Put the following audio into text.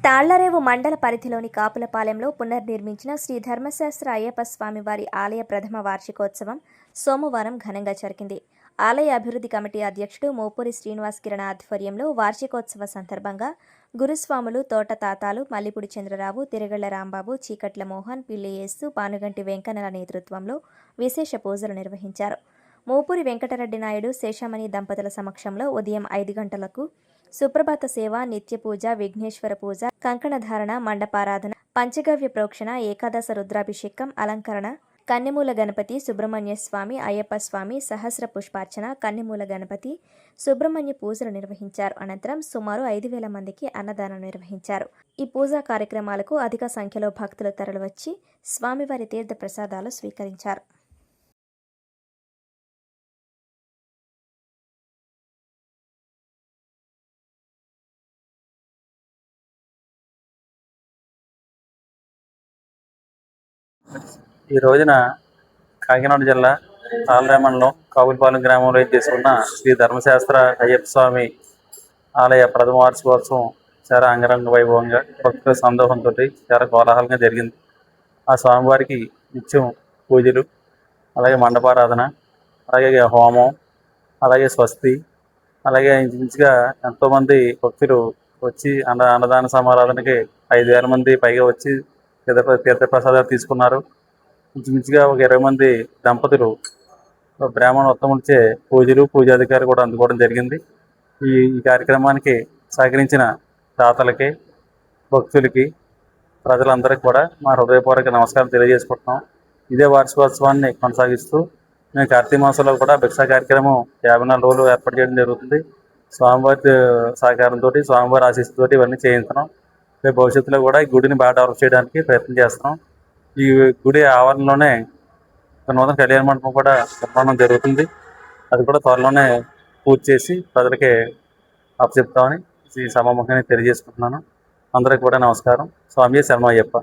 తాళ్లరేవు మండల పరిధిలోని కాపులపాలెంలో పునర్నిర్మించిన శ్రీ ధర్మశాస్త్ర అయ్యప్ప స్వామివారి ఆలయ ప్రథమ వార్షికోత్సవం సోమవారం ఘనంగా జరిగింది. ఆలయ అభివృద్ధి కమిటీ అధ్యక్షుడు మోపూరి శ్రీనివాస్ కిరణ్ ఆధ్వర్యంలో వార్షికోత్సవ సందర్భంగా గురుస్వాములు తోట తాతాలు, మల్లిపూడి చంద్రరావు, తిరగళ్ల రాంబాబు, చీకట్ల మోహన్, పిల్లి యేసు, పానుగంటి వెంకన్నల నేతృత్వంలో విశేష పూజలు నిర్వహించారు. మోపూరి వెంకటరెడ్డి నాయుడు, శేషమణి దంపతుల సమక్షంలో ఉదయం 5 గంటలకు సుప్రభాత సేవ, నిత్య పూజ, విఘ్నేశ్వర పూజ, కంకణధారణ, మండపారాధన, పంచగవ్య ప్రోక్షణ, ఏకాదశ రుద్రాభిషేకం, అలంకరణ, కన్నెమూల గణపతి, సుబ్రహ్మణ్య స్వామి, అయ్యప్ప స్వామి, సహస్ర పుష్పార్చన, కన్నెమూల గణపతి, సుబ్రహ్మణ్య పూజలు నిర్వహించారు. అనంతరం సుమారు 5,000 మందికి అన్నదానం నిర్వహించారు. ఈ పూజా కార్యక్రమాలకు అధిక సంఖ్యలో భక్తులు తరలివచ్చి స్వామివారి తీర్థ ప్రసాదాలు స్వీకరించారు. ఈ రోజున కాకినాడ జిల్లా తాళ్లరేవు మండలం కాపులపాలెం గ్రామంలో చేసుకున్న శ్రీ ధర్మశాస్త్ర అయ్యప్ప స్వామి ఆలయ ప్రథమ వార్షికోత్సవం చాలా అంగరంగ వైభవంగా భక్తుల సందోహంతో చాలా కోలాహలంగా జరిగింది. ఆ స్వామివారికి నిత్యం పూజలు, అలాగే మండపారాధన, అలాగే హోమం, అలాగే స్వస్తి, అలాగే ఇంచుమించుగా ఎంతోమంది భక్తులు వచ్చి అన్నదాన సమారాధనకి 5,000 మంది పైగా వచ్చి తీర్థప్రసాదాలు తీసుకున్నారు. ఇంచుమించుగా ఒక 20 మంది దంపతులు బ్రాహ్మణ ఉత్తములచే పూజాధికారి కూడా అందుకోవడం జరిగింది. ఈ కార్యక్రమానికి సహకరించిన దాతలకి, భక్తులకి, ప్రజలందరికీ కూడా మా హృదయపూర్వక నమస్కారం తెలియజేసుకుంటున్నాం. ఇదే వార్షికోత్సవాన్ని కొనసాగిస్తూ మేము కార్తీక మాసంలో కూడా భిక్షా కార్యక్రమం 54 రోజులు ఏర్పాటు చేయడం జరుగుతుంది. స్వామివారి సహకారంతో, స్వామివారి ఆశీస్సుతోటి ఇవన్నీ చేయించున్నాం. రేపు భవిష్యత్తులో కూడా ఈ గుడిని బాగా డెవలప్ చేయడానికి ప్రయత్నం చేస్తున్నాం. ఈ గుడి ఆవరణలోనే నూతన కళ్యాణ మండపం కూడా నిర్మాణం జరుగుతుంది. అది కూడా త్వరలోనే పూర్తి చేసి ప్రజలకి అప్పచెప్తామని ఈ సభాముఖంగా తెలియజేసుకుంటున్నాను. అందరికీ కూడా నమస్కారం. స్వామి శరణం అయ్యప్ప.